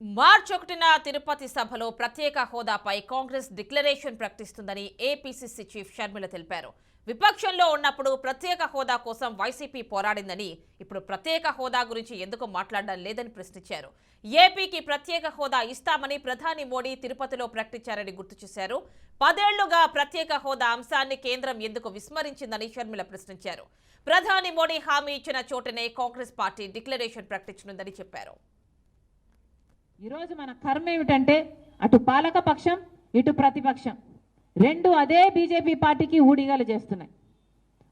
మార్చి 1న తిరుపతి సభలో ప్రత్యేక హోదాపై కాంగ్రెస్ డిక్లరేషన్ ప్రకటిస్తుందని ఏపీసీసీ చీఫ్ షర్మిల తెలిపారు. విపక్షంలో ఉన్నప్పుడు ప్రత్యేక హోదా కోసం వైసీపీ పోరాడిందని, ఇప్పుడు ప్రత్యేక హోదా గురించి ఎందుకు మాట్లాడడం లేదని ప్రశ్నించారు. ఏపీకి ప్రత్యేక హోదా ఇస్తామని ప్రధాని మోడీ తిరుపతిలో ప్రకటించారని గుర్తు చేశారు. 10 ఏళ్లుగా ప్రత్యేక హోదా అంశాన్ని కేంద్రం ఎందుకు విస్మరించిందని షర్మిల ప్రశ్నించారు. ప్రధాని మోడీ హామీ ఇచ్చిన చోటనే కాంగ్రెస్ పార్టీ డిక్లరేషన్ ప్రకటించనుందని చెప్పారు. ఈరోజు మన కర్మ ఏమిటంటే అటు పాలక పక్షం ఇటు ప్రతిపక్షం రెండు అదే బీజేపీ పార్టీకి ఊడిగలు చేస్తున్నాయి.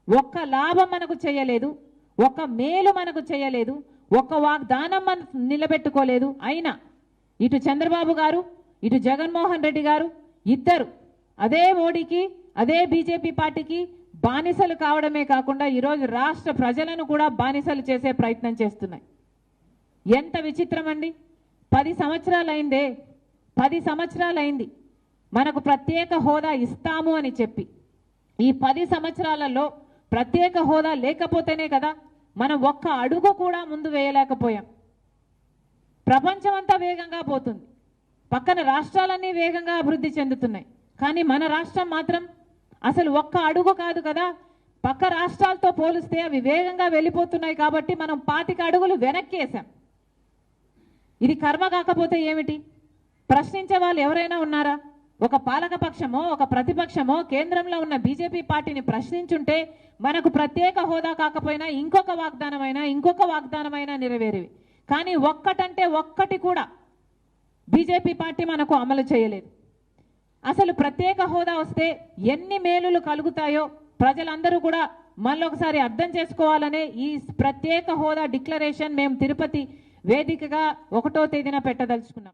ఒక్క లాభం మనకు చేయలేదు, ఒక్క మేలు మనకు చేయలేదు, ఒక్క వాగ్దానం మనం నిలబెట్టుకోలేదు. అయినా ఇటు చంద్రబాబు గారు ఇటు జగన్మోహన్ రెడ్డి గారు ఇద్దరు అదే మోడీకి అదే బీజేపీ పార్టీకి బానిసలు కావడమే కాకుండా ఈరోజు రాష్ట్ర ప్రజలను కూడా బానిసలు చేసే ప్రయత్నం చేస్తున్నాయి. ఎంత విచిత్రం అండి. 10 సంవత్సరాలైందే, 10 సంవత్సరాలైంది మనకు ప్రత్యేక హోదా ఇస్తాము అని చెప్పి. ఈ 10 సంవత్సరాలలో ప్రత్యేక హోదా లేకపోతేనే కదా మనం ఒక్క అడుగు కూడా ముందు వేయలేకపోయాం. ప్రపంచం అంతా వేగంగా పోతుంది, పక్కన రాష్ట్రాలన్నీ వేగంగా అభివృద్ధి చెందుతున్నాయి. కానీ మన రాష్ట్రం మాత్రం అసలు ఒక్క అడుగు కాదు కదా, పక్క రాష్ట్రాలతో పోలిస్తే అవి వేగంగా వెళ్ళిపోతున్నాయి. కాబట్టి మనం 25 అడుగులు వెనక్కేసాం. ఇది కర్మ కాకపోతే ఏమిటి? ప్రశ్నించే వాళ్ళు ఎవరైనా ఉన్నారా? ఒక పాలక పక్షమో ఒక ప్రతిపక్షమో కేంద్రంలో ఉన్న బీజేపీ పార్టీని ప్రశ్నించుంటే మనకు ప్రత్యేక హోదా కాకపోయినా ఇంకొక వాగ్దానమైనా నెరవేరేవి. కానీ ఒక్కటంటే ఒక్కటి కూడా బీజేపీ పార్టీ మనకు అమలు చేయలేదు. అసలు ప్రత్యేక హోదా వస్తే ఎన్ని మేలులు కలుగుతాయో ప్రజలందరూ కూడా మళ్ళొకసారి అర్థం చేసుకోవాలనే ఈ ప్రత్యేక హోదా డిక్లరేషన్ మేము తిరుపతి వేదికగా 1వ తేదీన పెట్టదలుచుకున్నాం.